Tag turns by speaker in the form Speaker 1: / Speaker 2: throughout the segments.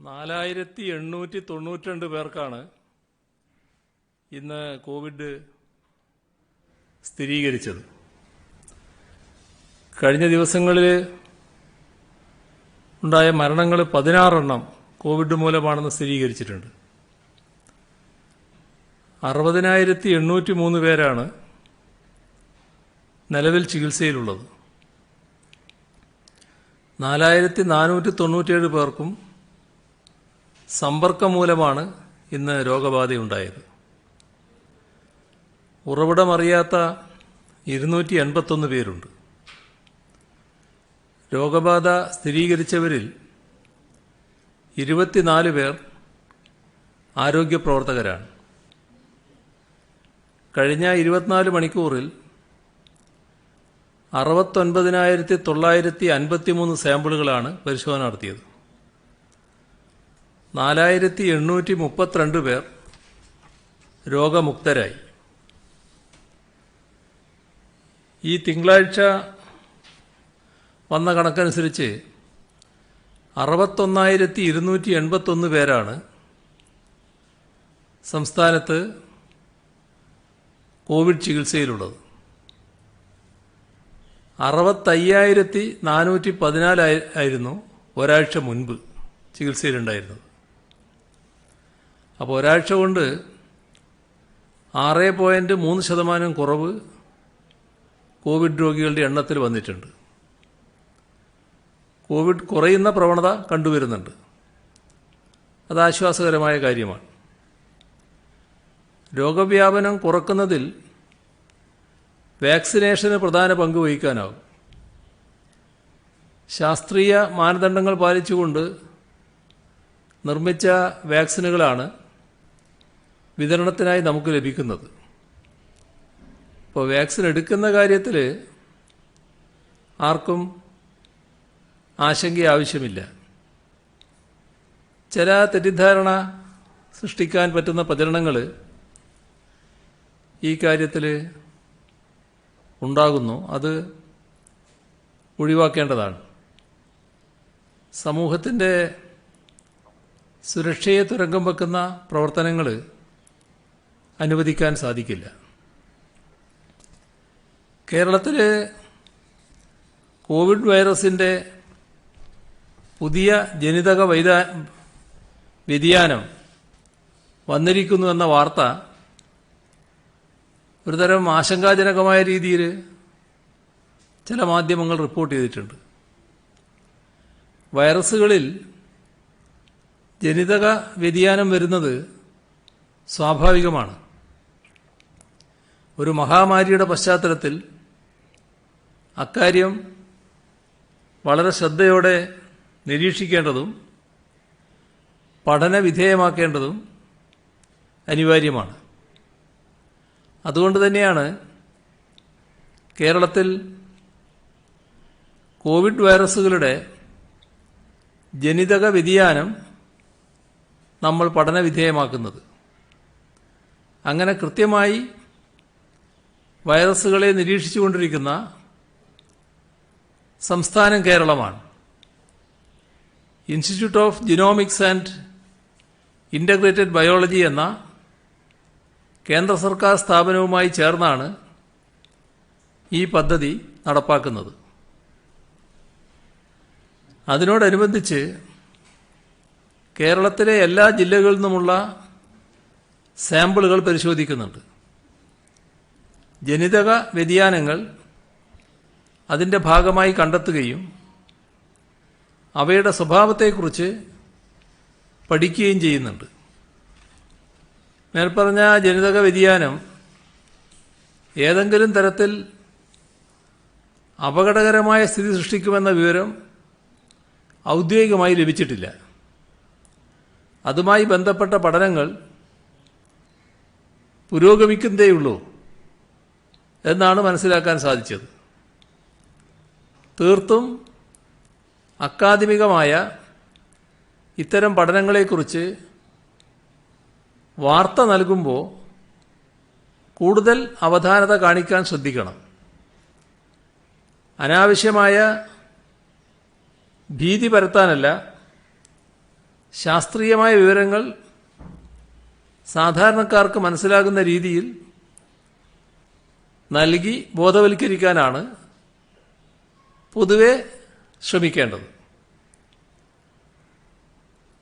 Speaker 1: 4892 പേർക്കാണ് ഇന്ന് കോവിഡ് സ്ഥിരീകരിച്ചത്. കഴിഞ്ഞ ദിവസങ്ങളിൽ ഉണ്ടായ മരണങ്ങൾ 16 കോവിഡ് മൂലമാണെന്ന് സ്ഥിരീകരിച്ചിട്ടുണ്ട്. 60,803 പേരാണ് നിലവിൽ ചികിത്സയിലുള്ളത്. 4,497 പേർക്കും സമ്പർക്കം മൂലമാണ് ഇന്ന് രോഗബാധയുണ്ടായത്. ഉറവിടമറിയാത്ത 281 പേരുണ്ട്. രോഗബാധ സ്ഥിരീകരിച്ചവരിൽ 24 പേർ ആരോഗ്യപ്രവർത്തകരാണ്. കഴിഞ്ഞ 24 മണിക്കൂറിൽ 69,953 സാമ്പിളുകളാണ് പരിശോധന നടത്തിയത്. 4,832 പേർ രോഗമുക്തരായി. ഈ തിങ്കളാഴ്ച വന്ന കണക്കനുസരിച്ച് 61,281 പേരാണ് സംസ്ഥാനത്ത് കോവിഡ് ചികിത്സയിലുള്ളത്. 65,414 ആയിരുന്നു ഒരാഴ്ച മുൻപ് ചികിത്സയിലുണ്ടായിരുന്നത്. അപ്പോൾ ഒരാഴ്ച കൊണ്ട് 6.3% കുറവ് കോവിഡ് രോഗികളുടെ എണ്ണത്തിൽ വന്നിട്ടുണ്ട്. കോവിഡ് കുറയുന്ന പ്രവണത കണ്ടുവരുന്നുണ്ട്. അത് ആശ്വാസകരമായ കാര്യമാണ്. രോഗവ്യാപനം കുറക്കുന്നതിൽ വാക്സിനേഷന് പ്രധാന പങ്ക് വഹിക്കാനാവും. ശാസ്ത്രീയ മാനദണ്ഡങ്ങൾ പാലിച്ചുകൊണ്ട് നിർമ്മിച്ച വാക്സിനുകളാണ് വിതരണത്തിനായി നമുക്ക് ലഭിക്കുന്നത്. ഇപ്പോൾ വാക്സിൻ എടുക്കുന്ന കാര്യത്തിൽ ആർക്കും ആശങ്ക ആവശ്യമില്ല. ചില തെറ്റിദ്ധാരണ സൃഷ്ടിക്കാൻ പറ്റുന്ന പ്രചരണങ്ങൾ ഈ കാര്യത്തിൽ ഉണ്ടാകുന്നു. അത് ഒഴിവാക്കേണ്ടതാണ്. സമൂഹത്തിൻ്റെ സുരക്ഷയെ തുരങ്കം വെക്കുന്ന പ്രവർത്തനങ്ങൾ അനുവദിക്കാൻ സാധിക്കില്ല. കേരളത്തിൽ കോവിഡ് വൈറസിൻ്റെ പുതിയ ജനിതക വ്യതിയാനം വന്നിരിക്കുന്നു എന്ന വാർത്ത ഒരുതരം ആശങ്കാജനകമായ രീതിയിൽ ചില മാധ്യമങ്ങൾ റിപ്പോർട്ട് ചെയ്തിട്ടുണ്ട്. വൈറസുകളിൽ ജനിതക വ്യതിയാനം വരുന്നത് സ്വാഭാവികമാണ്. ഒരു മഹാമാരിയുടെ പശ്ചാത്തലത്തിൽ അക്കാര്യം വളരെ ശ്രദ്ധയോടെ നിരീക്ഷിക്കേണ്ടതും പഠനവിധേയമാക്കേണ്ടതും അനിവാര്യമാണ്. അതുകൊണ്ട് തന്നെയാണ് കേരളത്തിൽ കോവിഡ് വൈറസുകളുടെ ജനിതക വ്യതിയാനം നമ്മൾ പഠനവിധേയമാക്കുന്നത്. അങ്ങനെ കൃത്യമായി വൈറസുകളെ നിരീക്ഷിച്ചുകൊണ്ടിരിക്കുന്ന സംസ്ഥാനം കേരളമാണ്. Institute of genomics and integrated biology എന്ന കേന്ദ്ര സർക്കാർ സ്ഥാപനവുമായി ചേർന്നാണ് ഈ പദ്ധതി നടപ്പാക്കുന്നത്. അതിനോടനുബന്ധിച്ച് കേരളത്തിലെ എല്ലാ ജില്ലകളിൽ നിന്നുമുള്ള സാമ്പിളുകൾ പരിശോധിക്കുന്നുണ്ട്. ജനിതക വ്യതിയാനങ്ങൾ അതിൻ്റെ ഭാഗമായി കണ്ടെത്തുകയും അവയുടെ സ്വഭാവത്തെക്കുറിച്ച് പഠിക്കുകയും ചെയ്യുന്നുണ്ട്. മേൽപ്പറഞ്ഞ ജനിതക വ്യതിയാനം ഏതെങ്കിലും തരത്തിൽ അപകടകരമായ സ്ഥിതി സൃഷ്ടിക്കുമെന്ന വിവരം ഔദ്യോഗികമായി ലഭിച്ചിട്ടില്ല. അതുമായി ബന്ധപ്പെട്ട പഠനങ്ങൾ പുരോഗമിക്കുന്നതേയുള്ളൂ എന്നാണ് മനസ്സിലാക്കാൻ സാധിച്ചത്. തീർത്തും അക്കാദമികമായ ഇത്തരം പഠനങ്ങളെക്കുറിച്ച് വാർത്ത നൽകുമ്പോൾ കൂടുതൽ അവധാനത കാണിക്കാൻ ശ്രദ്ധിക്കണം. അനാവശ്യമായ ഭീതി പരത്താനല്ല, ശാസ്ത്രീയമായ വിവരങ്ങൾ സാധാരണക്കാർക്ക് മനസ്സിലാകുന്ന രീതിയിൽ നൽകി ബോധവൽക്കരിക്കാനാണ് പൊതുവെ ശ്രമിക്കേണ്ടത്.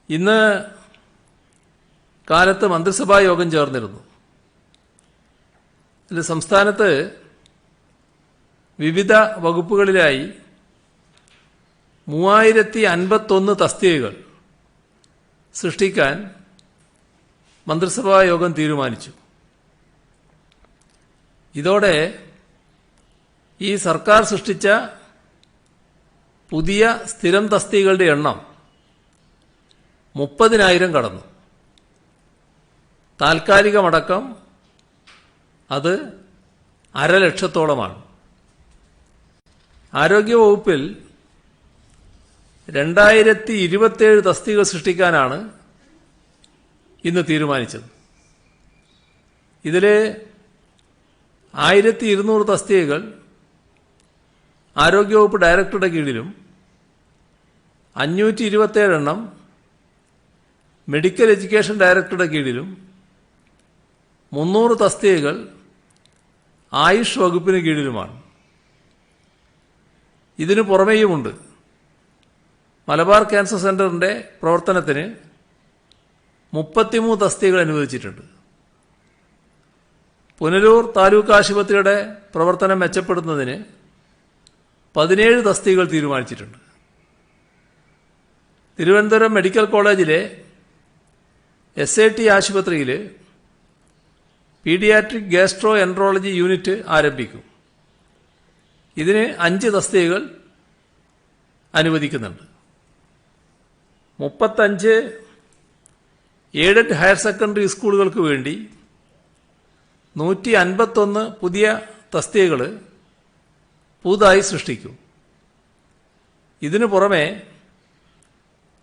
Speaker 1: ഇന്ന് കാലത്ത് മന്ത്രിസഭാ യോഗം ചേർന്നിരുന്നു. ഇതിൽ സംസ്ഥാനത്ത് വിവിധ വകുപ്പുകളിലായി 3051 തസ്തികകൾ സൃഷ്ടിക്കാൻ മന്ത്രിസഭാ യോഗം തീരുമാനിച്ചു. ഇതോടെ ഈ സർക്കാർ സൃഷ്ടിച്ച പുതിയ സ്ഥിരം തസ്തികകളുടെ എണ്ണം 30,000 കടന്നു. താൽക്കാലികമടക്കം അത് 1,50,000-ഓളമാണ്. ആരോഗ്യവകുപ്പിൽ 2027 തസ്തികകൾ സൃഷ്ടിക്കാനാണ് ഇന്ന് തീരുമാനിച്ചത്. ഇതിൽ 1200 തസ്തികകൾ ആരോഗ്യവകുപ്പ് ഡയറക്ടറുടെ കീഴിലും 527 എണ്ണം മെഡിക്കൽ എഡ്യൂക്കേഷൻ ഡയറക്ടറുടെ കീഴിലും 300 തസ്തികകൾ ആയുഷ് വകുപ്പിന് കീഴിലുമാണ്. ഇതിനു പുറമേയുമുണ്ട്. മലബാർ ക്യാൻസർ സെന്ററിന്റെ പ്രവർത്തനത്തിന് 33 തസ്തികകൾ അനുവദിച്ചിട്ടുണ്ട്. പുനലൂർ താലൂക്ക് ആശുപത്രിയുടെ പ്രവർത്തനം മെച്ചപ്പെടുത്തുന്നതിന് 17 തസ്തികകൾ തീരുമാനിച്ചിട്ടുണ്ട്. തിരുവനന്തപുരം മെഡിക്കൽ കോളേജിലെ SAT ആശുപത്രിയിൽ പീഡിയാട്രിക് ഗ്യാസ്ട്രോ എൻട്രോളജി യൂണിറ്റ് ആരംഭിക്കും. ഇതിന് 5 തസ്തികകൾ അനുവദിക്കുന്നുണ്ട്. 35 എയ്ഡഡ് ഹയർ സെക്കൻഡറി സ്കൂളുകൾക്ക് വേണ്ടി 151 പുതിയ തസ്തികകൾ പുതുതായി സൃഷ്ടിക്കും. ഇതിനു പുറമെ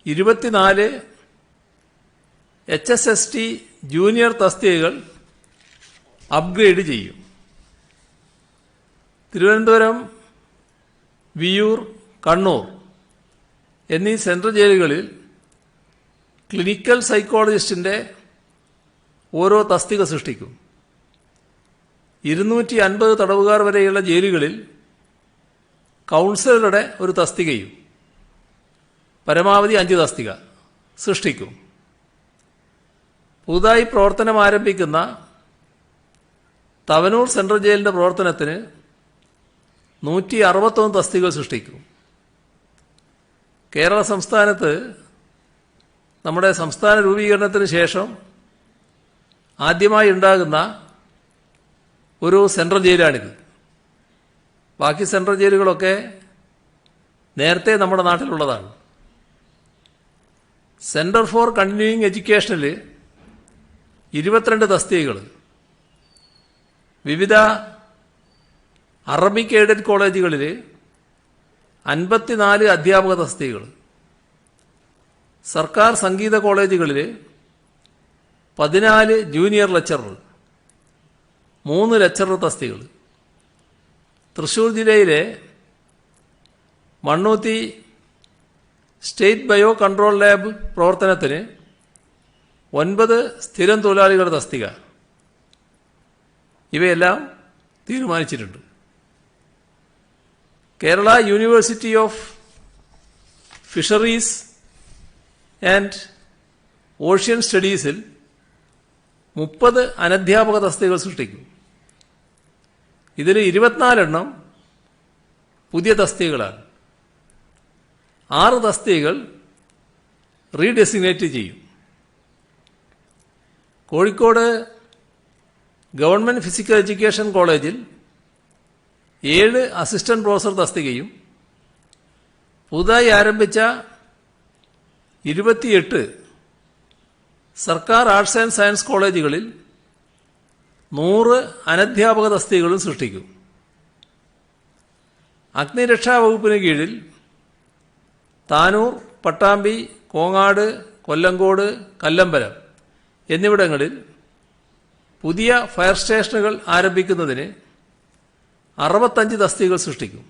Speaker 1: 24 HSST ജൂനിയർ തസ്തികകൾ അപ്ഗ്രേഡ് ചെയ്യും. തിരുവനന്തപുരം, വിയ്യൂർ, കണ്ണൂർ എന്നീ സെൻട്രൽ ജയിലുകളിൽ ക്ലിനിക്കൽ സൈക്കോളജിസ്റ്റിന്റെ ഓരോ തസ്തിക സൃഷ്ടിക്കും. 250 തടവുകാർ വരെയുള്ള ജയിലുകളിൽ കൗൺസിലറുടെ ഒരു തസ്തികയും പരമാവധി 5 തസ്തിക സൃഷ്ടിക്കും. പുതുതായി പ്രവർത്തനം ആരംഭിക്കുന്ന തവനൂർ സെൻട്രൽ ജയിലിന്റെ പ്രവർത്തനത്തിന് 161 തസ്തികകൾ സൃഷ്ടിക്കും. കേരള സംസ്ഥാനത്ത് നമ്മുടെ സംസ്ഥാന രൂപീകരണത്തിന് ശേഷം ആദ്യമായി ഉണ്ടാകുന്ന ഒരു സെൻട്രൽ ജയിലാണിത്. ബാക്കി സെൻട്രൽ ജയിലുകളൊക്കെ നേരത്തെ നമ്മുടെ നാട്ടിലുള്ളതാണ്. സെന്റർ ഫോർ കണ്ടിന്യൂയിങ് എഡ്യൂക്കേഷനിൽ 22 തസ്തികകൾ, വിവിധ അറബിക് എയ്ഡഡ് കോളേജുകളിൽ 54 അധ്യാപക തസ്തികകൾ, സർക്കാർ സംഗീത കോളേജുകളിൽ 14 ജൂനിയർ ലെക്ചറർ, 3 ലെക്ചറർ തസ്തികകൾ. തൃശൂർ ജില്ലയിലെ Mannuthy state bio control lab പ്രവർത്തനത്തിന് 9 സ്ഥിരം തൊഴിലാളികളുടെ തസ്തിക. ഇവയെല്ലാം തീരുമാനിച്ചിട്ടുണ്ട്. Kerala university of fisheries and ocean സ്റ്റഡീസിൽ 30 അനധ്യാപക തസ്തികകൾ സൃഷ്ടിക്കും. ഇതിൽ 24 എണ്ണം പുതിയ തസ്തികകളാണ്. 6 തസ്തികകൾ റീഡെസിഗ്നേറ്റ് ചെയ്യും. കോഴിക്കോട് ഗവൺമെന്റ് ഫിസിക്കൽ എഡ്യൂക്കേഷൻ കോളേജിൽ 7 അസിസ്റ്റന്റ് പ്രൊഫസർ തസ്തികയും പുതുതായി ആരംഭിച്ച 28 സർക്കാർ ആർട്സ് ആൻഡ് സയൻസ് കോളേജുകളിൽ 100 അനധ്യാപക തസ്തികകളും സൃഷ്ടിക്കും. അഗ്നിരക്ഷാ വകുപ്പിന് കീഴിൽ താനൂർ, പട്ടാമ്പി, കോങ്ങാട്, കൊല്ലങ്കോട്, കല്ലമ്പലം എന്നിവിടങ്ങളിൽ പുതിയ ഫയർ സ്റ്റേഷനുകൾ ആരംഭിക്കുന്നതിന് 65 തസ്തികകൾ സൃഷ്ടിക്കും.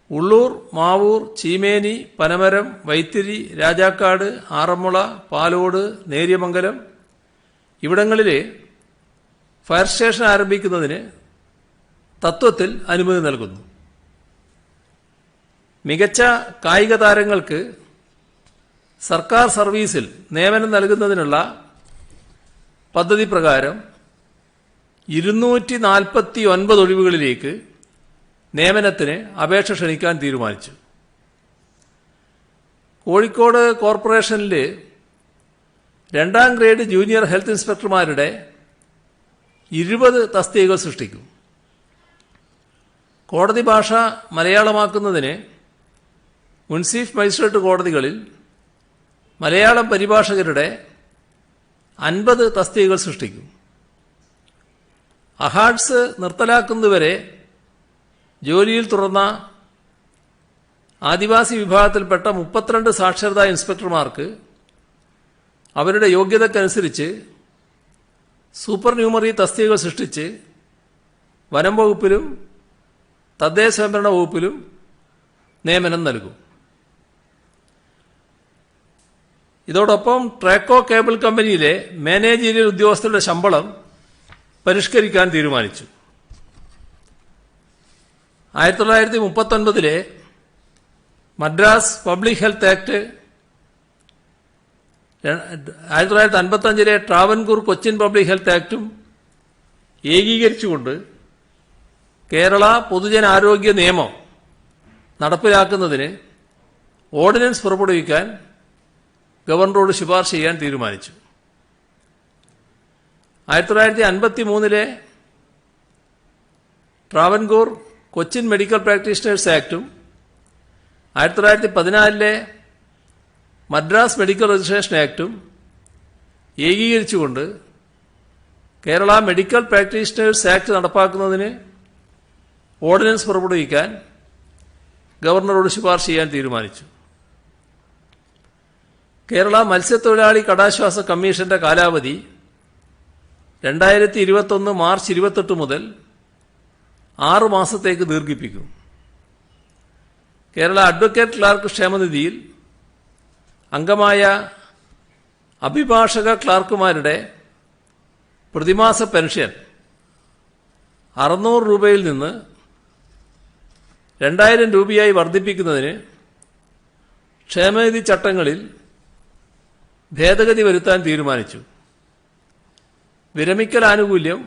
Speaker 1: ഉള്ളൂർ, മാവൂർ, ചീമേനി, പനമരം, വൈത്തിരി, രാജാക്കാട്, ആറന്മുള, പാലോട്, നേര്യമംഗലം ഇവിടങ്ങളിൽ ഫയർ സ്റ്റേഷൻ ആരംഭിക്കുന്നതിന് തത്വത്തിൽ അനുമതി നൽകുന്നു. മികച്ച കായിക താരങ്ങൾക്ക് സർക്കാർ സർവീസിൽ നിയമനം നൽകുന്നതിനുള്ള പദ്ധതി പ്രകാരം 249 ഒഴിവുകളിലേക്ക് നിയമനത്തിന് അപേക്ഷ ക്ഷണിക്കാൻ തീരുമാനിച്ചു. കോഴിക്കോട് കോർപ്പറേഷനിൽ 2ാം ഗ്രേഡ് ജൂനിയർ ഹെൽത്ത് ഇൻസ്പെക്ടർമാരുടെ 20 തസ്തികകൾ സൃഷ്ടിക്കും. കോടതി ഭാഷ മലയാളമാക്കുന്നതിന് മുൻസിഫ് മജിസ്ട്രേറ്റ് കോടതികളിൽ മലയാളം പരിഭാഷകരുടെ 50 തസ്തികകൾ സൃഷ്ടിക്കും. അഹാഡ്സ് നിർത്തലാക്കുന്നതുവരെ ജോലിയിൽ തുടർന്ന ആദിവാസി വിഭാഗത്തിൽപ്പെട്ട 32 സാക്ഷരതാ ഇൻസ്പെക്ടർമാർക്ക് അവരുടെ യോഗ്യതക്കനുസരിച്ച് സൂപ്പർ ന്യൂമറി തസ്തികകൾ സൃഷ്ടിച്ച് വനം വകുപ്പിലും തദ്ദേശ സ്വയംഭരണ വകുപ്പിലും നിയമനം നൽകും. ഇതോടൊപ്പം ട്രാക്കോ കേബിൾ കമ്പനിയിലെ മാനേജീരിയൽ ഉദ്യോഗസ്ഥരുടെ ശമ്പളം പരിഷ്കരിക്കാൻ തീരുമാനിച്ചു. 1939 Madras public health act, 1955 Travancore Cochin public health ആക്ടും ഏകീകരിച്ചുകൊണ്ട് കേരള പൊതുജനാരോഗ്യ നിയമം നടപ്പിലാക്കുന്നതിന് ഓർഡിനൻസ് പുറപ്പെടുവിക്കാൻ ഗവർണറോട് ശുപാർശ ചെയ്യാൻ തീരുമാനിച്ചു. 1953 ട്രാവൻകൂർ കൊച്ചിൻ മെഡിക്കൽ പ്രാക്ടീഷണേഴ്സ് ആക്ടും 1914 മദ്രാസ് മെഡിക്കൽ രജിസ്ട്രേഷൻ ആക്ടും ഏകീകരിച്ചുകൊണ്ട് കേരള മെഡിക്കൽ പ്രാക്ടീഷണേഴ്സ് ആക്ട് നടപ്പാക്കുന്നതിന് ഓർഡിനൻസ് പുറപ്പെടുവിക്കാൻ ഗവർണറോട് ശുപാർശ ചെയ്യാൻ തീരുമാനിച്ചു. കേരള മത്സ്യത്തൊഴിലാളി കടാശ്വാസ കമ്മീഷന്റെ കാലാവധി 2021 മാർച്ച് 28 മുതൽ 6 മാസത്തേക്ക് ദീർഘിപ്പിക്കും. കേരള അഡ്വക്കേറ്റ് ക്ലാർക്ക് ക്ഷേമനിധിയിൽ അംഗമായ അഭിഭാഷക ക്ലാർക്കുമാരുടെ പ്രതിമാസ പെൻഷൻ 600 രൂപയിൽ നിന്ന് 2000 രൂപയായി വർദ്ധിപ്പിക്കുന്നതിന് ക്ഷേമനിധി ചട്ടങ്ങളിൽ ഭേദഗതി വരുത്താൻ തീരുമാനിച്ചു. വിരമിക്കൽ ആനുകൂല്യം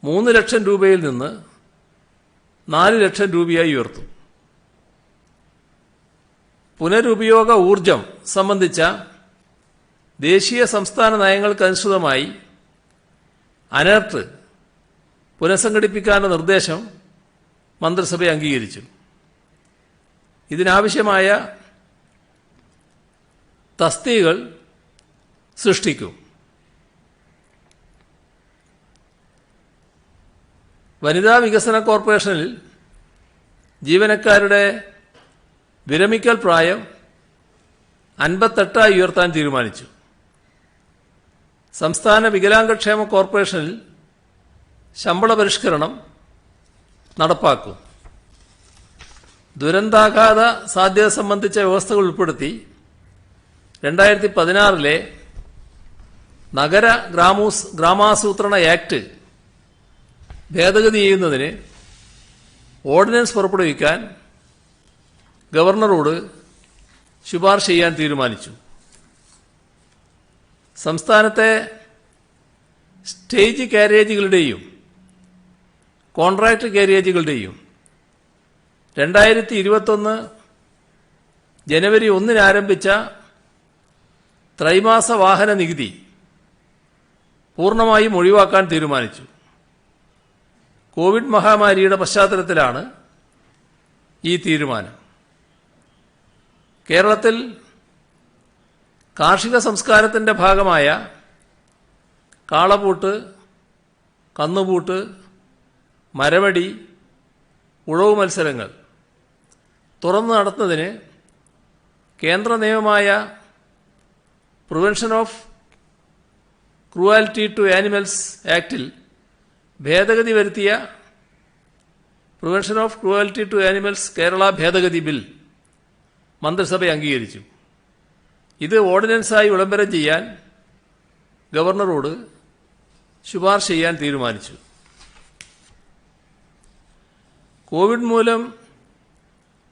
Speaker 1: 3 ലക്ഷം രൂപയിൽ നിന്ന് 4 ലക്ഷം രൂപയായി ഉയർത്തും. പുനരുപയോഗ ഊർജം സംബന്ധിച്ച ദേശീയ സംസ്ഥാന നയങ്ങൾക്കനുസൃതമായി അനർട്ട് പുനഃസംഘടിപ്പിക്കാനുള്ള നിർദ്ദേശം മന്ത്രിസഭ അംഗീകരിച്ചു. ഇതിനാവശ്യമായ തസ്തികകൾ സൃഷ്ടിക്കും. വനിതാ വികസന കോർപ്പറേഷനിൽ ജീവനക്കാരുടെ വിരമിക്കൽ പ്രായം 58 ഉയർത്താൻ തീരുമാനിച്ചു. സംസ്ഥാന വികലാംഗക്ഷേമ കോർപ്പറേഷനിൽ ശമ്പള പരിഷ്കരണം നടപ്പാക്കും. ദുരന്താഘാത സാധ്യത സംബന്ധിച്ച വ്യവസ്ഥകൾ ഉൾപ്പെടുത്തി 2016 നഗര ഗ്രാമാസൂത്രണ ആക്ട് ഭേദഗതി ചെയ്യുന്നതിന് ഓർഡിനൻസ് പുറപ്പെടുവിക്കാൻ ഗവർണറോട് ശുപാർശ ചെയ്യാൻ തീരുമാനിച്ചു. സംസ്ഥാനത്തെ സ്റ്റേജ് കാരേജുകളുടെയും കോൺട്രാക്ട് കാരേജുകളുടെയും 2021 ജനുവരി 1 ആരംഭിച്ച ത്രൈമാസ വാഹന നികുതി പൂർണ്ണമായും ഒഴിവാക്കാൻ തീരുമാനിച്ചു. കോവിഡ് മഹാമാരിയുടെ പശ്ചാത്തലത്തിലാണ് ഈ തീരുമാനം. കേരളത്തിൽ കാർഷിക സംസ്കാരത്തിന്റെ ഭാഗമായ കാളപൂട്ട്, കന്നുപൂട്ട്, മരവടി, ഉഴവു മത്സരങ്ങൾ തുറന്നു നടത്തുന്നതിന് കേന്ദ്ര നിയമമായ prevention of cruelty to animals ആക്ടിൽ ഭേദഗതി വരുത്തിയ prevention of cruelty to animals Kerala ഭേദഗതി ബിൽ മന്ത്രിസഭ അംഗീകരിച്ചു. ഇത് ഓർഡിനൻസായി വിളംബരം ചെയ്യാൻ ഗവർണറോട് ശുപാർശ ചെയ്യാൻ തീരുമാനിച്ചു. കോവിഡ് മൂലം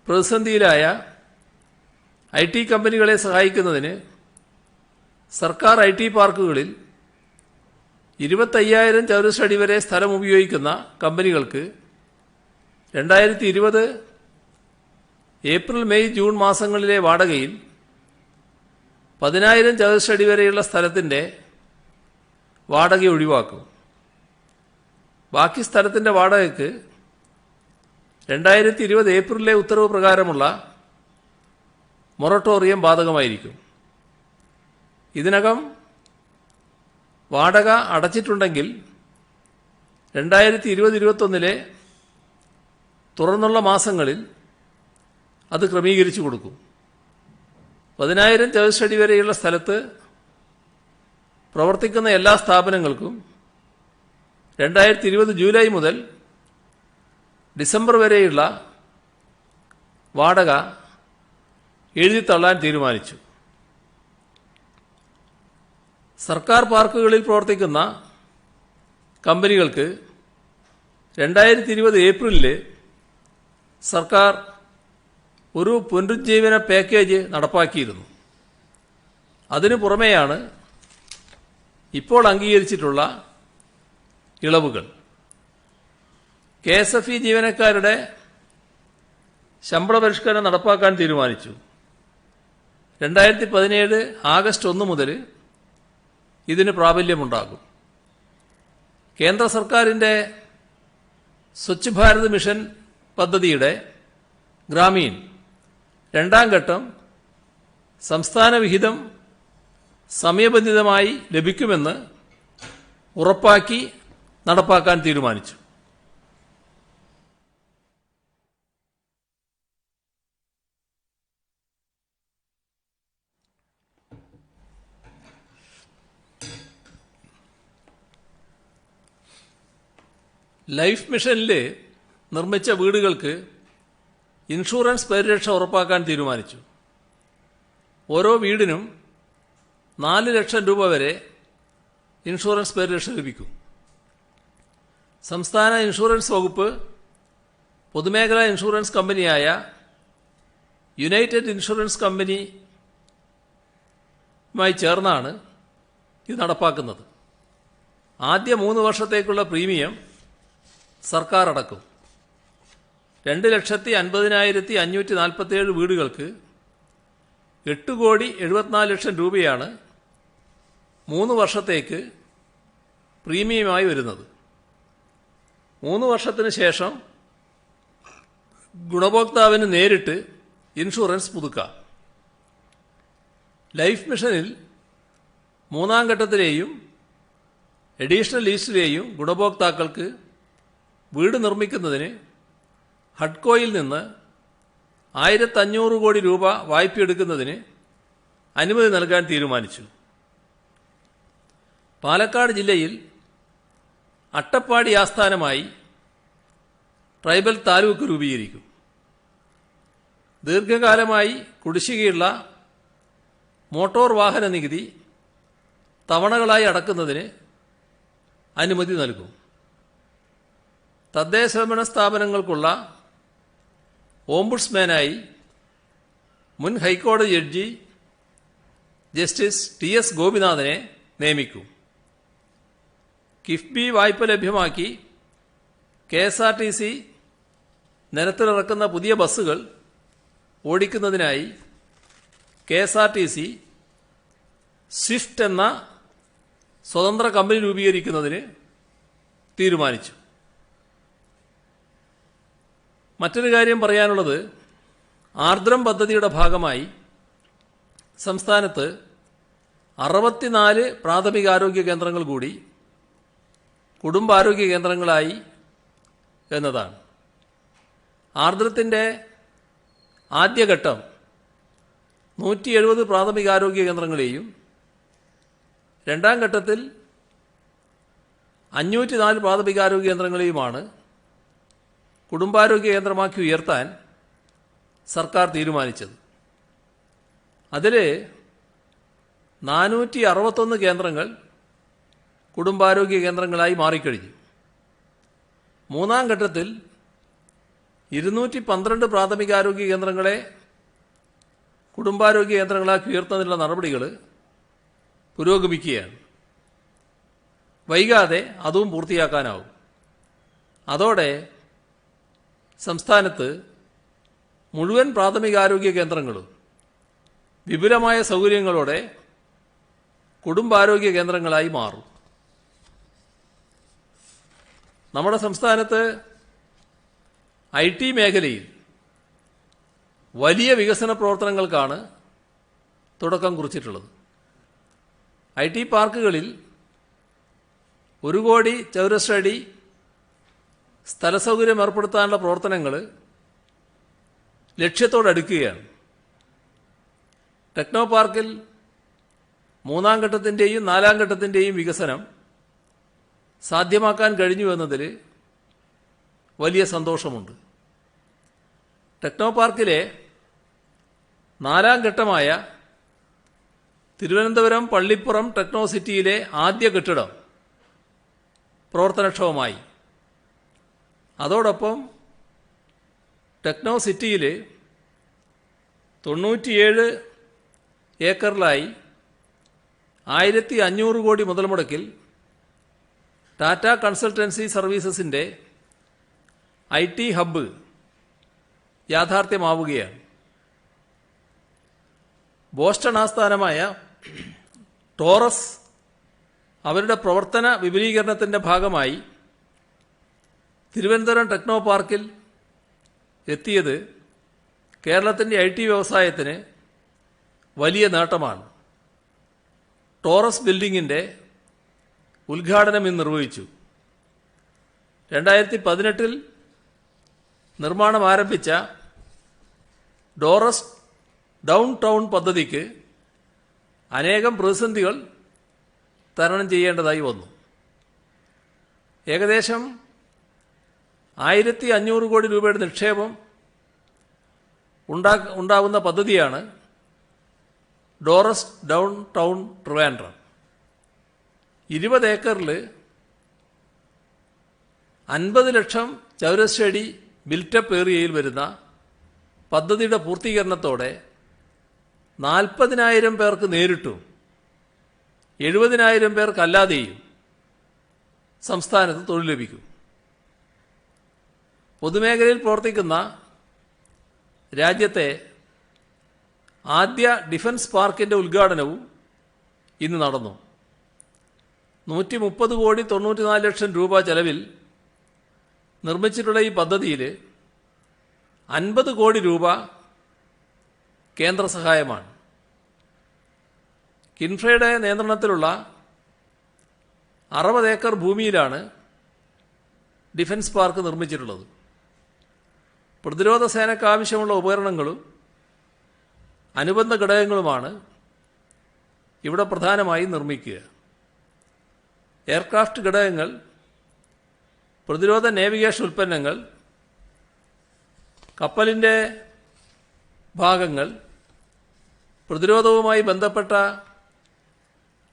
Speaker 1: പ്രതിസന്ധിയിലായ IT കമ്പനികളെ സഹായിക്കുന്നതിന് സർക്കാർ IT പാർക്കുകളിൽ 25,000 ചതുരശ്ര അടി വരെ സ്ഥലം ഉപയോഗിക്കുന്ന കമ്പനികൾക്ക് 2020 ഏപ്രിൽ മെയ് ജൂൺ മാസങ്ങളിലെ വാടകയിൽ 10,000 ചതുരശ്ര അടി വരെയുള്ള സ്ഥലത്തിന്റെ വാടക ഒഴിവാക്കും. ബാക്കി സ്ഥലത്തിന്റെ വാടകയ്ക്ക് 2020 ഏപ്രിലിലെ ഉത്തരവ് പ്രകാരമുള്ള മൊറട്ടോറിയം ബാധകമായിരിക്കും. ഇതിനകം വാടക അടച്ചിട്ടുണ്ടെങ്കിൽ 2020-21 തുറന്നുള്ള മാസങ്ങളിൽ അത് ക്രമീകരിച്ചു കൊടുക്കും. 10,000 ചതുരശ്ര അടി വരെയുള്ള സ്ഥലത്ത് പ്രവർത്തിക്കുന്ന എല്ലാ സ്ഥാപനങ്ങൾക്കും 2020 ജൂലൈ മുതൽ ഡിസംബർ വരെയുള്ള വാടക എഴുതിത്തള്ളാൻ തീരുമാനിച്ചു. സർക്കാർ പാർക്കുകളിൽ പ്രവർത്തിക്കുന്ന കമ്പനികൾക്ക് 2020 ഏപ്രിലിൽ സർക്കാർ ഒരു പുനരുജ്ജീവന പാക്കേജ് നടപ്പാക്കിയിരുന്നു. അതിനു പുറമെയാണ് ഇപ്പോൾ അംഗീകരിച്ചിട്ടുള്ള ഇളവുകൾ. KSFE ജീവനക്കാരുടെ ശമ്പള പരിഷ്കരണം നടപ്പാക്കാൻ തീരുമാനിച്ചു. 2017 ആഗസ്റ്റ് 1 മുതൽ ഇതിന് പ്രാബല്യമുണ്ടാകും. കേന്ദ്ര സർക്കാരിന്റെ സ്വച്ഛ് ഭാരത് മിഷൻ പദ്ധതിയുടെ ഗ്രാമീൺ രണ്ടാം ഘട്ടം സംസ്ഥാന വിഹിതം സമയബന്ധിതമായി ലഭിക്കുമെന്ന് ഉറപ്പാക്കി നടപ്പാക്കാൻ തീരുമാനിച്ചു. ലൈഫ് മിഷനിൽ നിർമ്മിച്ച വീടുകൾക്ക് ഇൻഷുറൻസ് പരിരക്ഷ ഉറപ്പാക്കാൻ തീരുമാനിച്ചു. ഓരോ വീടിനും 4 ലക്ഷം രൂപ വരെ ഇൻഷുറൻസ് പരിരക്ഷ ലഭിക്കും. സംസ്ഥാന ഇൻഷുറൻസ് വകുപ്പ് പൊതുമേഖലാ ഇൻഷുറൻസ് കമ്പനിയായ യുണൈറ്റഡ് ഇൻഷുറൻസ് കമ്പനിയുമായി ചേർന്നാണ് ഇത് നടപ്പാക്കുന്നത്. ആദ്യ 3 വർഷത്തേക്കുള്ള പ്രീമിയം സർക്കാർ അടക്കും. 2,50,547 വീടുകൾക്ക് 8,74,00,000 രൂപയാണ് 3 വർഷത്തേക്ക് പ്രീമിയമായി വരുന്നത്. 3 വർഷത്തിന് ശേഷം ഗുണഭോക്താവിന് നേരിട്ട് ഇൻഷുറൻസ് പുതുക്കാം. ലൈഫ് മിഷനിൽ 3ാം ഘട്ടത്തിലെയും അഡീഷണൽ ലീസ്റ്റിലെയും ഗുണഭോക്താക്കൾക്ക് വീട് നിർമ്മിക്കുന്നതിന് ഹഡ്കോയിൽ നിന്ന് 1,500 കോടി രൂപ വായ്പയെടുക്കുന്നതിന് അനുമതി നൽകാൻ തീരുമാനിച്ചു. പാലക്കാട് ജില്ലയിൽ അട്ടപ്പാടി ആസ്ഥാനമായി ട്രൈബൽ താലൂക്ക് രൂപീകരിക്കും. ദീർഘകാലമായി കുടിശ്ശികയുള്ള മോട്ടോർ വാഹന നികുതി തവണകളായി അടക്കുന്നതിന് അനുമതി നൽകും. തദ്ദേശഭരണ സ്ഥാപനങ്ങൾക്കുള്ള ഓംബുഡ്സ്മാനായി മുൻ ഹൈക്കോടതി ജഡ്ജി ജസ്റ്റിസ് TS ഗോപിനാഥനെ നിയമിക്കും. കിഫ്ബി വായ്പ ലഭ്യമാക്കി KSRTC നിരത്തിലിറക്കുന്ന പുതിയ ബസ്സുകൾ ഓടിക്കുന്നതിനായി KSRTC സ്വിഫ്റ്റ് എന്ന സ്വതന്ത്ര കമ്പനി രൂപീകരിക്കുന്നതിന് തീരുമാനിച്ചു. മറ്റൊരു കാര്യം പറയാനുള്ളത്, ആർദ്രം പദ്ധതിയുടെ ഭാഗമായി സംസ്ഥാനത്ത് 64 പ്രാഥമികാരോഗ്യ കേന്ദ്രങ്ങൾ കൂടി കുടുംബാരോഗ്യ കേന്ദ്രങ്ങളായി എന്നതാണ്. ആർദ്രത്തിൻ്റെ ആദ്യഘട്ടം 170 പ്രാഥമികാരോഗ്യ കേന്ദ്രങ്ങളെയും 2ാം ഘട്ടത്തിൽ 504 പ്രാഥമികാരോഗ്യ കേന്ദ്രങ്ങളെയുമാണ് കുടുംബാരോഗ്യ കേന്ദ്രമാക്കി ഉയർത്താൻ സർക്കാർ തീരുമാനിച്ചത്. അതിൽ 461 കേന്ദ്രങ്ങൾ കുടുംബാരോഗ്യ കേന്ദ്രങ്ങളായി മാറിക്കഴിഞ്ഞു. മൂന്നാം ഘട്ടത്തിൽ 212 പ്രാഥമികാരോഗ്യ കേന്ദ്രങ്ങളെ കുടുംബാരോഗ്യ കേന്ദ്രങ്ങളാക്കി ഉയർത്തുന്നതിനുള്ള നടപടികൾ പുരോഗമിക്കുകയാണ്. വൈകാതെ അതും പൂർത്തിയാക്കാനാവും. അതോടെ സംസ്ഥാനത്ത് മുഴുവൻ പ്രാഥമികാരോഗ്യ കേന്ദ്രങ്ങളും വിപുലമായ സൗകര്യങ്ങളോടെ കുടുംബാരോഗ്യ കേന്ദ്രങ്ങളായി മാറും. നമ്മുടെ സംസ്ഥാനത്ത് IT മേഖലയിൽ വലിയ വികസന പ്രവർത്തനങ്ങൾക്കാണ് തുടക്കം കുറിച്ചിട്ടുള്ളത്. IT പാർക്കുകളിൽ 1 കോടി ചതുരശ്ര അടി സ്ഥലസൗകര്യം ഏർപ്പെടുത്താനുള്ള പ്രവർത്തനങ്ങൾ ലക്ഷ്യത്തോടടുക്കുകയാണ്. ടെക്നോ പാർക്കിൽ 3ാം ഘട്ടത്തിൻ്റെയും 4ാം ഘട്ടത്തിൻ്റെയും വികസനം സാധ്യമാക്കാൻ കഴിഞ്ഞു എന്നതിൽ വലിയ സന്തോഷമുണ്ട്. ടെക്നോ പാർക്കിലെ 4ാം ഘട്ടമായ തിരുവനന്തപുരം പള്ളിപ്പുറം ടെക്നോ സിറ്റിയിലെ ആദ്യ കെട്ടിടം പ്രവർത്തനക്ഷമമായി. അതോടൊപ്പം ടെക്നോ സിറ്റിയിൽ 97 ഏക്കറിലായി 1500 കോടി മുതൽ മുടക്കിൽ ടാറ്റ കൺസൾട്ടൻസി സർവീസസിൻ്റെ IT ഹബ്ബ് യാഥാർത്ഥ്യമാവുകയാണ്. ബോസ്റ്റൺ ആസ്ഥാനമായ ടോറസ് അവരുടെ പ്രവർത്തന വിപുലീകരണത്തിൻ്റെ ഭാഗമായി തിരുവനന്തപുരം ടെക്നോ പാർക്കിൽ എത്തിയത് കേരളത്തിൻ്റെ IT വ്യവസായത്തിന് വലിയ നേട്ടമാണ്. ടോറസ് ബിൽഡിങ്ങിൻ്റെ ഉദ്ഘാടനം ഇന്ന് നിർവഹിച്ചു. 2018 നിർമ്മാണം ആരംഭിച്ച ഡോറസ് ഡൗൺ ടൗൺ പദ്ധതിക്ക് അനേകം പ്രതിസന്ധികൾ തരണം ചെയ്യേണ്ടതായി വന്നു. ഏകദേശം 1500 കോടി രൂപയുടെ നിക്ഷേപം ഉണ്ടാകുന്ന പദ്ധതിയാണ് ഡോറസ് ഡൗൺ ടൗൺ ട്രിവാൻഡ്രം. 20 ഏക്കറിൽ 50 ലക്ഷം ചതുരശ്ര അടി ബിൽറ്റപ്പ് ഏരിയയിൽ വരുന്ന പദ്ധതിയുടെ പൂർത്തീകരണത്തോടെ 40,000 പേർക്ക് നേരിട്ടും 70,000 പേർക്കല്ലാതെയും സംസ്ഥാനത്ത് തൊഴിൽ ലഭിക്കും. പൊതുമേഖലയിൽ പ്രവർത്തിക്കുന്ന രാജ്യത്തെ ആദ്യ ഡിഫൻസ് പാർക്കിൻ്റെ ഉദ്ഘാടനവും ഇന്ന് നടന്നു. 130 കോടി 94 ലക്ഷം രൂപ ചെലവിൽ നിർമ്മിച്ചിട്ടുള്ള ഈ പദ്ധതിയിൽ 50 കോടി രൂപ കേന്ദ്ര സഹായമാണ്. കിൻഫ്രയുടെ നിയന്ത്രണത്തിലുള്ള 60 ഏക്കർ ഭൂമിയിലാണ് ഡിഫൻസ് പാർക്ക് നിർമ്മിച്ചിട്ടുള്ളത്. പ്രതിരോധ സേനയ്ക്ക് ആവശ്യമുള്ള ഉപകരണങ്ങളും അനുബന്ധ ഘടകങ്ങളുമാണ് ഇവിടെ പ്രധാനമായി നിർമ്മിക്കുക. എയർക്രാഫ്റ്റ് ഘടകങ്ങൾ, പ്രതിരോധ നേവിഗേഷൻ ഉൽപ്പന്നങ്ങൾ, കപ്പലിൻ്റെ ഭാഗങ്ങൾ, പ്രതിരോധവുമായി ബന്ധപ്പെട്ട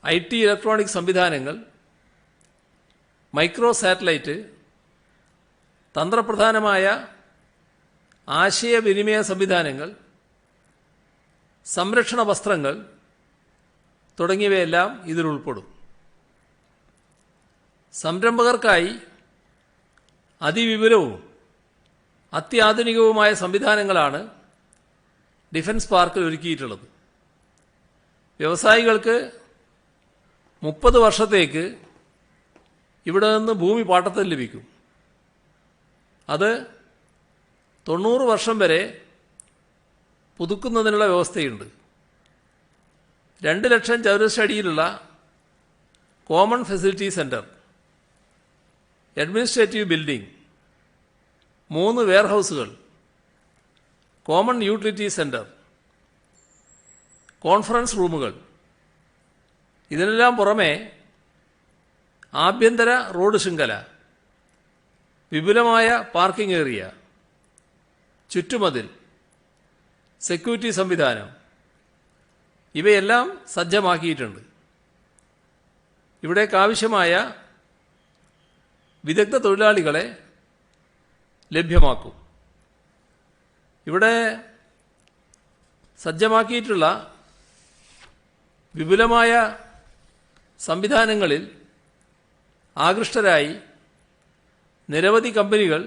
Speaker 1: IT ഇലക്ട്രോണിക് സംവിധാനങ്ങൾ, മൈക്രോ സാറ്റലൈറ്റ്, തന്ത്രപ്രധാനമായ ആശയവിനിമയ സംവിധാനങ്ങൾ, സംരക്ഷണ വസ്ത്രങ്ങൾ തുടങ്ങിയവയെല്ലാം ഇതിലുൾപ്പെടും. സംരംഭകർക്കായി അതിവിപുലവും അത്യാധുനികവുമായ സംവിധാനങ്ങളാണ് ഡിഫൻസ് പാർക്കിൽ ഒരുക്കിയിട്ടുള്ളത്. വ്യവസായികൾക്ക് 30 വർഷത്തേക്ക് ഇവിടെ നിന്ന് ഭൂമി പാട്ടത്തിൽ ലഭിക്കും. അത് 90 വർഷം വരെ പുതുക്കുന്നതിനുള്ള വ്യവസ്ഥയുണ്ട്. 2 ലക്ഷം ചതുരശ്ര അടിയിലുള്ള common facility centre, administrative building, 3 വെയർഹൗസുകൾ, കോമൺ യൂട്ടിലിറ്റി സെന്റർ, കോൺഫറൻസ് റൂമുകൾ, ഇതിനെല്ലാം പുറമെ ആഭ്യന്തര റോഡ് ശൃംഖല, വിപുലമായ പാർക്കിംഗ് ഏരിയ, ചുറ്റുമതിൽ, സെക്യൂരിറ്റി സംവിധാനം ഇവയെല്ലാം സജ്ജമാക്കിയിട്ടുണ്ട്. ഇവിടേക്കാവശ്യമായ വിദഗ്ധ തൊഴിലാളികളെ ലഭ്യമാക്കും. ഇവിടെ സജ്ജമാക്കിയിട്ടുള്ള വിപുലമായ സംവിധാനങ്ങളിൽ ആകൃഷ്ടരായി നിരവധി കമ്പനികൾ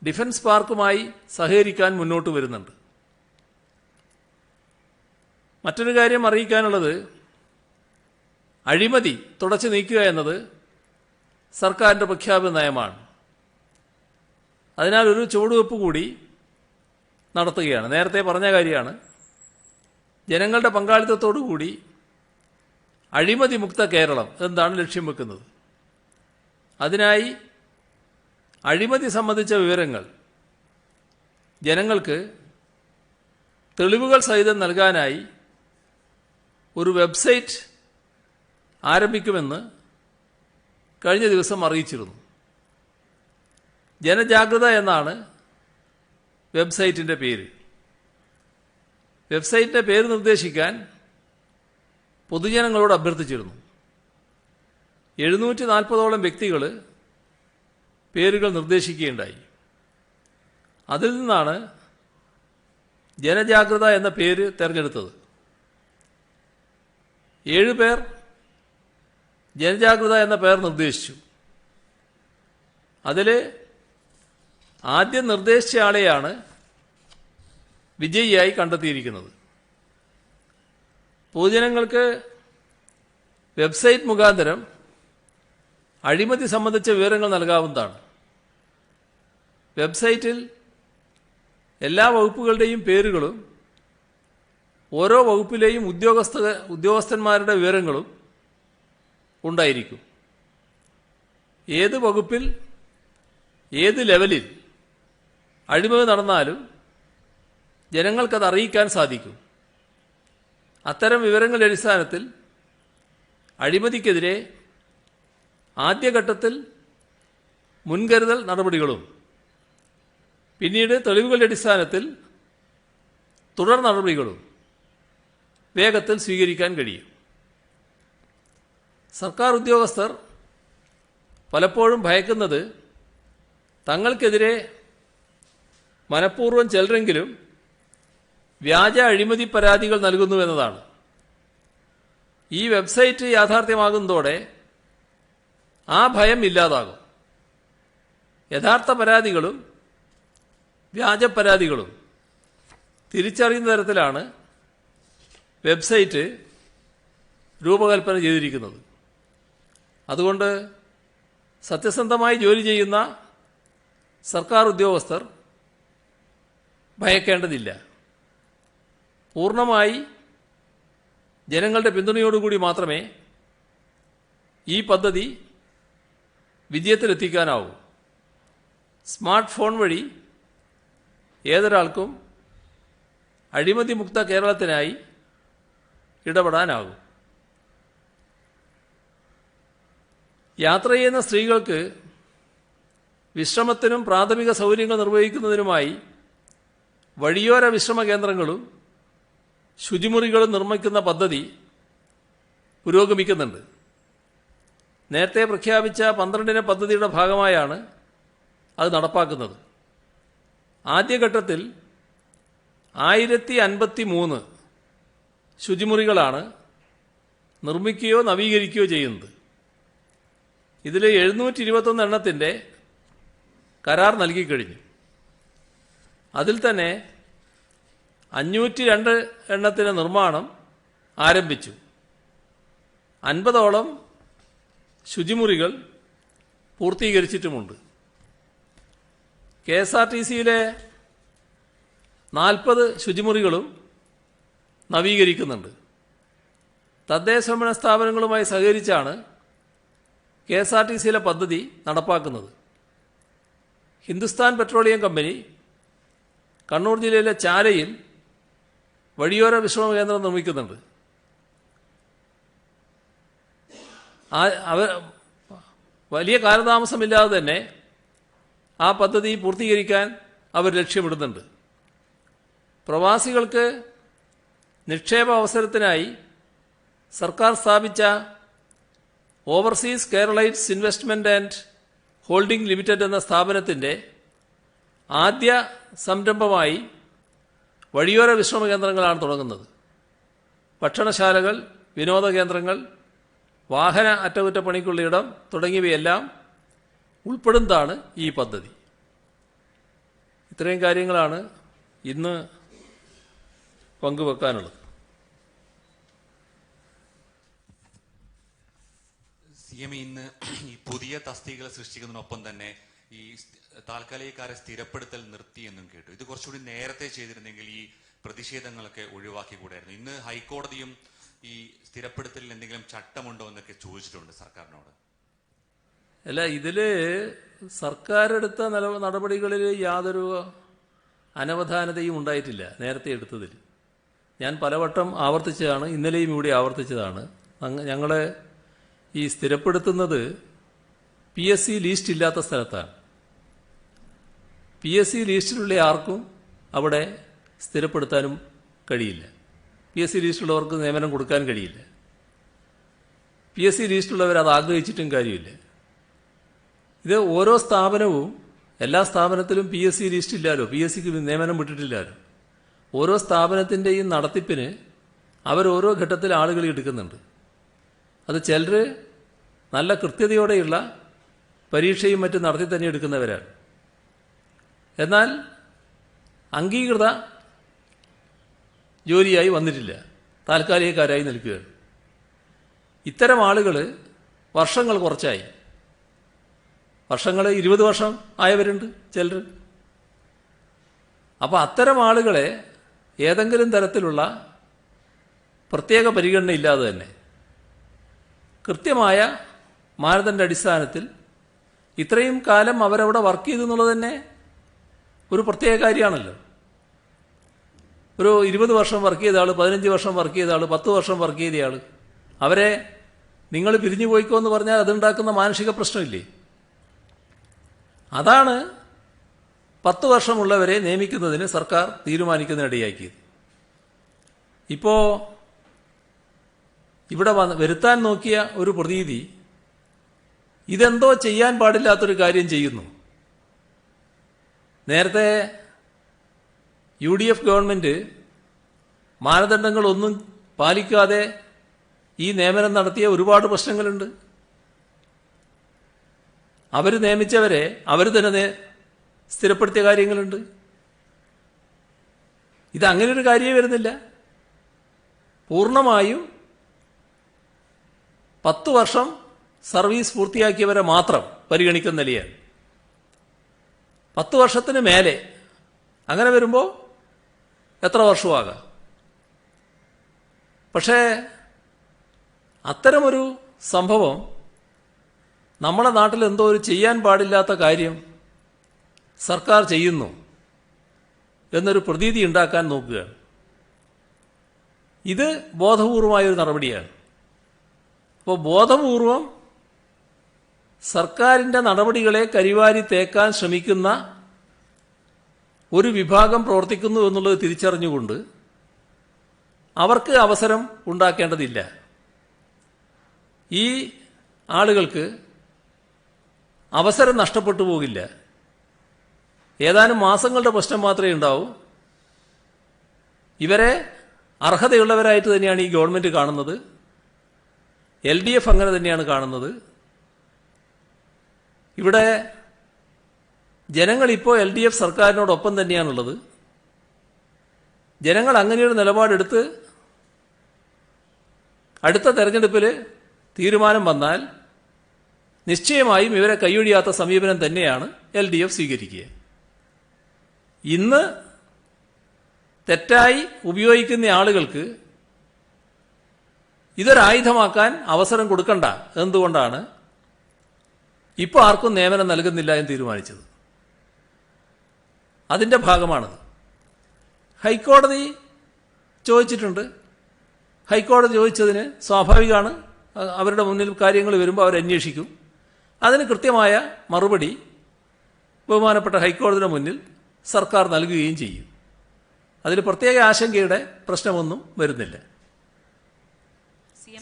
Speaker 1: ഡിഫൻസ് പാർക്കുമായി സഹകരിക്കാൻ മുന്നോട്ട് വരുന്നുണ്ട്. മറ്റൊരു കാര്യം അറിയിക്കാനുള്ളത്, അഴിമതി തുടച്ചു നീക്കുക എന്നത് സർക്കാരിൻ്റെ പ്രഖ്യാപിത നയമാണ്. അതിനാൽ ഒരു ചുവടുവെപ്പ് കൂടി നടത്തുകയാണ്. നേരത്തെ പറഞ്ഞ കാര്യമാണ്. ജനങ്ങളുടെ പങ്കാളിത്തത്തോടുകൂടി അഴിമതി മുക്ത കേരളം എന്താണ് ലക്ഷ്യം വെക്കുന്നത്. അതിനായി അഴിമതി സംബന്ധിച്ച വിവരങ്ങൾ ജനങ്ങൾക്ക് തെളിവുകൾ സഹിതം നൽകാനായി ഒരു വെബ്സൈറ്റ് ആരംഭിക്കുമെന്ന് കഴിഞ്ഞ ദിവസം അറിയിച്ചിരുന്നു. ജനജാഗ്രത എന്നാണ് വെബ്സൈറ്റിൻ്റെ പേര്. വെബ്സൈറ്റിൻ്റെ പേര് നിർദ്ദേശിക്കാൻ പൊതുജനങ്ങളോട് അഭ്യർത്ഥിച്ചിരുന്നു. 740ഓളം വ്യക്തികൾ പേരുകൾ നിർദ്ദേശിക്കുകയുണ്ടായി. അതിൽ നിന്നാണ് ജനജാഗ്രത എന്ന പേര് തിരഞ്ഞെടുത്തത്. 7 പേർ ജനജാഗ്രത എന്ന പേർ നിർദ്ദേശിച്ചു. അതിൽ ആദ്യം നിർദ്ദേശിച്ച ആളെയാണ് വിജയിയായി കണ്ടെത്തിയിരിക്കുന്നത്. പൊതുജനങ്ങൾക്ക് വെബ്സൈറ്റ് മുഖാന്തരം അഴിമതി സംബന്ധിച്ച വിവരങ്ങൾ നൽകാവുന്നതാണ്. വെബ്സൈറ്റിൽ എല്ലാ വകുപ്പുകളുടെയും പേരുകളും ഓരോ വകുപ്പിലെയും ഉദ്യോഗസ്ഥന്മാരുടെ വിവരങ്ങളും ഉണ്ടായിരിക്കും. ഏത് വകുപ്പിൽ ഏത് ലെവലിൽ അഴിമതി നടന്നാലും ജനങ്ങൾക്കത് അറിയിക്കാൻ സാധിക്കും. അത്തരം വിവരങ്ങളുടെ അടിസ്ഥാനത്തിൽ അഴിമതിക്കെതിരെ ആദ്യഘട്ടത്തിൽ മുൻകരുതൽ നടപടികളും പിന്നീട് തെളിവുകളുടെ അടിസ്ഥാനത്തിൽ തുടർ നടപടികളും വേഗത്തിൽ സ്വീകരിക്കാൻ കഴിയും. സർക്കാർ ഉദ്യോഗസ്ഥർ പലപ്പോഴും ഭയക്കുന്നത് തങ്ങൾക്കെതിരെ മനഃപൂർവ്വം ചിലരെങ്കിലും വ്യാജ അഴിമതി പരാതികൾ നൽകുന്നു എന്നതാണ്. ഈ വെബ്സൈറ്റ് യാഥാർത്ഥ്യമാകുന്നതോടെ ആ ഭയം ഇല്ലാതാകും. യഥാർത്ഥ പരാതികളും വ്യാജ പരാതികളും തിരിച്ചറിയുന്ന തരത്തിലാണ് വെബ്സൈറ്റ് രൂപകൽപ്പന ചെയ്തിരിക്കുന്നത്. അതുകൊണ്ട് സത്യസന്ധമായി ജോലി ചെയ്യുന്ന സർക്കാർ ഉദ്യോഗസ്ഥർ ഭയക്കേണ്ടതില്ല. പൂർണ്ണമായി ജനങ്ങളുടെ പിന്തുണയോടുകൂടി മാത്രമേ ഈ പദ്ധതി വിജയത്തിലെത്തിക്കാനാവൂ. സ്മാർട്ട് ഫോൺ വഴി ഏതൊരാൾക്കും അഴിമതി മുക്ത കേരളത്തിനായി ഇടപെടാനാകും. യാത്ര ചെയ്യുന്ന സ്ത്രീകൾക്ക് വിശ്രമത്തിനും പ്രാഥമിക സൗകര്യങ്ങൾ നിർവഹിക്കുന്നതിനുമായി വഴിയോര വിശ്രമ കേന്ദ്രങ്ങളും ശുചിമുറികളും നിർമ്മിക്കുന്ന പദ്ധതി പുരോഗമിക്കുന്നുണ്ട്. നേരത്തെ പ്രഖ്യാപിച്ച 12 പദ്ധതിയുടെ ഭാഗമായാണ് അത് നടപ്പാക്കുന്നത്. ആദ്യഘട്ടത്തിൽ 1053 ശുചിമുറികളാണ് നിർമ്മിക്കുകയോ നവീകരിക്കുകയോ ചെയ്യുന്നത്. ഇതിൽ 721 എണ്ണത്തിൻ്റെ കരാർ നൽകിക്കഴിഞ്ഞു. അതിൽ തന്നെ 502 എണ്ണത്തിൻ്റെ നിർമ്മാണം ആരംഭിച്ചു. 50ഓളം ശുചിമുറികൾ പൂർത്തീകരിച്ചിട്ടുമുണ്ട്. KSRTCയിലെ 40 ശുചിമുറികളും നവീകരിക്കുന്നുണ്ട്. തദ്ദേശഭരണ സ്ഥാപനങ്ങളുമായി സഹകരിച്ചാണ് KSRTCയിലെ പദ്ധതി നടപ്പാക്കുന്നത്. ഹിന്ദുസ്ഥാൻ പെട്രോളിയം കമ്പനി കണ്ണൂർ ജില്ലയിലെ ചാലയിൽ വഴിയോര വിശ്രമ കേന്ദ്രം നിർമ്മിക്കുന്നുണ്ട്. വലിയ കാലതാമസമില്ലാതെ തന്നെ ആ പദ്ധതി പൂർത്തീകരിക്കാൻ അവർ ലക്ഷ്യമിടുന്നുണ്ട്. പ്രവാസികൾക്ക് നിക്ഷേപ അവസരത്തിനായി സർക്കാർ സ്ഥാപിച്ച overseas Keralites investment and holding limited എന്ന സ്ഥാപനത്തിൻ്റെ ആദ്യ സംരംഭമായി വഴിയോര വിശ്രമ കേന്ദ്രങ്ങളാണ് തുടങ്ങുന്നത്. ഭക്ഷണശാലകൾ, വിനോദ കേന്ദ്രങ്ങൾ, വാഹന അറ്റകുറ്റപ്പണിക്കുള്ള ഇടം തുടങ്ങിയവയെല്ലാം ഉൾപ്പെടുന്നതാണ് ഈ പദ്ധതി. ഇത്രയും കാര്യങ്ങളാണ് ഇന്ന് പങ്കുവെക്കാനുള്ളത്.
Speaker 2: CM ഇന്ന് ഈ പുതിയ തസ്തികകൾ സൃഷ്ടിക്കുന്നതിനൊപ്പം തന്നെ ഈ താൽക്കാലികക്കാരെ സ്ഥിരപ്പെടുത്തൽ നിർത്തി എന്നും കേട്ടു. ഇത് കുറച്ചുകൂടി നേരത്തെ ചെയ്തിരുന്നെങ്കിൽ ഈ പ്രതിഷേധങ്ങളൊക്കെ ഒഴിവാക്കി കൂടായിരുന്നു. ഇന്ന് ഹൈക്കോടതിയും ഈ സ്ഥിരപ്പെടുത്തലിൽ എന്തെങ്കിലും ചട്ടമുണ്ടോ എന്നൊക്കെ ചോദിച്ചിട്ടുണ്ട് സർക്കാരിനോട്.
Speaker 1: അല്ല, ഇതില് സർക്കാരെടുത്ത നടപടികളിൽ യാതൊരു അനവധാനതയും ഉണ്ടായിട്ടില്ല. നേരത്തെ എടുത്തതിൽ ഞാൻ പലവട്ടം ആവർത്തിച്ചതാണ്, ഇന്നലെയും ഇവിടെ ആവർത്തിച്ചതാണ്. ഞങ്ങളെ ഈ സ്ഥിരപ്പെടുത്തുന്നത് PSC ലീസ്റ്റ് ഇല്ലാത്ത സ്ഥലത്താണ്. PSC ലീസ്റ്റിലുള്ള ആർക്കും അവിടെ സ്ഥിരപ്പെടുത്താനും കഴിയില്ല. PSC ലീസ്റ്റുള്ളവർക്ക് നിയമനം കൊടുക്കാൻ കഴിയില്ല. PSC ലീസ്റ്റുള്ളവർ അത് ആഗ്രഹിച്ചിട്ടും കാര്യമില്ല. ഇത് ഓരോ സ്ഥാപനവും, എല്ലാ സ്ഥാപനത്തിലും PSC ലീസ്റ്റ് ഇല്ലല്ലോ, PSCക്ക് നിയമനം വിട്ടിട്ടില്ലല്ലോ. ഓരോ സ്ഥാപനത്തിൻ്റെയും നടത്തിപ്പിന് അവരോരോ ഘട്ടത്തിൽ ആളുകളെ എടുക്കുന്നുണ്ട്. അത് ചിലർ നല്ല കൃത്യതയോടെയുള്ള പരീക്ഷയും മറ്റും നടത്തി തന്നെ എടുക്കുന്നവരാണ്. എന്നാൽ അംഗീകൃത ജോലിയായി വന്നിട്ടില്ല, താൽക്കാലികക്കാരായി നിൽക്കുകയാണ്. ഇത്തരം ആളുകൾ വർഷങ്ങൾ കുറച്ചായി, വർഷങ്ങൾ 20 വർഷം ആയവരുണ്ട് ചിലർ. അപ്പോൾ അത്തരം ആളുകളെ ഏതെങ്കിലും തരത്തിലുള്ള പ്രത്യേക പരിഗണന ഇല്ലാതെ തന്നെ കൃത്യമായ മാനദണ്ഡ അടിസ്ഥാനത്തിൽ ഇത്രയും കാലം അവരവിടെ വർക്ക് ചെയ്തു എന്നുള്ളത് തന്നെ ഒരു പ്രത്യേക കാര്യമാണല്ലോ. ഒരു 20 വർഷം വർക്ക് ചെയ്ത ആൾ, 15 വർഷം വർക്ക് ചെയ്ത ആൾ, 10 വർഷം വർക്ക് ചെയ്ത ആൾ, അവരെ നിങ്ങൾ പിരിഞ്ഞു പോയിക്കോ എന്ന് പറഞ്ഞാൽ അതുണ്ടാക്കുന്ന മാനസിക പ്രശ്നമില്ലേ? അതാണ് 10 വർഷമുള്ളവരെ നിയമിക്കുന്നതിന് സർക്കാർ തീരുമാനിക്കുന്നതിനിടയാക്കിയത്. ഇപ്പോൾ ഇവിടെ വരുത്താൻ നോക്കിയ ഒരു പ്രതീതി ഇതെന്തോ ചെയ്യാൻ പാടില്ലാത്തൊരു കാര്യം ചെയ്യുന്നു. നേരത്തെ UDF ഗവൺമെന്റ് മാനദണ്ഡങ്ങളൊന്നും പാലിക്കാതെ ഈ നിയമനം നടത്തിയ ഒരുപാട് പ്രശ്നങ്ങളുണ്ട്. അവർ നിയമിച്ചവരെ അവർ തന്നെ സ്ഥിരപ്പെടുത്തിയ കാര്യങ്ങളുണ്ട്. ഇതങ്ങനൊരു കാര്യമേ വരുന്നില്ല. പൂർണ്ണമായും 10 വർഷം സർവീസ് പൂർത്തിയാക്കിയവരെ മാത്രം പരിഗണിക്കുന്ന നിലയാണ്. 10 വർഷത്തിന് മേലെ അങ്ങനെ വരുമ്പോൾ എത്ര വർഷമാകാം. പക്ഷേ അത്തരമൊരു സംഭവം നമ്മുടെ നാട്ടിൽ എന്തോ ഒരു ചെയ്യാൻ പാടില്ലാത്ത കാര്യം സർക്കാർ ചെയ്യുന്നു എന്നൊരു പ്രതീതി ഉണ്ടാക്കാൻ നോക്കുകയാണ്. ഇത് ബോധപൂർവമായൊരു നടപടിയാണ്. അപ്പോൾ ബോധപൂർവം സർക്കാരിൻ്റെ നടപടികളെ കരിവാരി തേക്കാൻ ശ്രമിക്കുന്ന ഒരു വിഭാഗം പ്രവർത്തിക്കുന്നു എന്നുള്ളത് തിരിച്ചറിഞ്ഞുകൊണ്ട് അവർക്ക് അവസരം ഉണ്ടാക്കേണ്ടതില്ല. ഈ ആളുകൾക്ക് അവസരം നഷ്ടപ്പെട്ടു പോകില്ല. ഏതാനും മാസങ്ങളുടെ പ്രശ്നം മാത്രമേ ഉണ്ടാവൂ. ഇവരെ അർഹതയുള്ളവരായിട്ട് തന്നെയാണ് ഈ ഗവൺമെന്റ് കാണുന്നത്. LDF അങ്ങനെ തന്നെയാണ് കാണുന്നത്. ഇവിടെ ജനങ്ങളിപ്പോൾ LDF സർക്കാരിനോടൊപ്പം തന്നെയാണുള്ളത്. ജനങ്ങൾ അങ്ങനെയൊരു നിലപാടെടുത്ത് അടുത്ത തെരഞ്ഞെടുപ്പിൽ തീരുമാനം വന്നാൽ നിശ്ചയമായും ഇവരെ കൈയൊഴിയാത്ത സമീപനം തന്നെയാണ് LDF സ്വീകരിക്കുക. ഇന്ന് തെറ്റായി ഉപയോഗിക്കുന്ന ആളുകൾക്ക് ഇതൊരായുധമാക്കാൻ അവസരം കൊടുക്കണ്ട എന്തുകൊണ്ടാണ് ഇപ്പോൾ ആർക്കും നിയമനം നൽകുന്നില്ല എന്ന് തീരുമാനിച്ചത്. അതിൻ്റെ ഭാഗമാണത്. ഹൈക്കോടതി ചോദിച്ചിട്ടുണ്ട്. ഹൈക്കോടതി ചോദിച്ചതിന് സ്വാഭാവികമാണ്, അവരുടെ മുന്നിൽ കാര്യങ്ങൾ വരുമ്പോൾ അവരന്വേഷിക്കും. അതിന് കൃത്യമായ മറുപടി ബഹുമാനപ്പെട്ട ഹൈക്കോടതിയുടെ മുന്നിൽ സർക്കാർ നൽകുകയും ചെയ്യും. അതിൽ പ്രത്യേക ആശങ്കയുടെ പ്രശ്നമൊന്നും വരുന്നില്ല.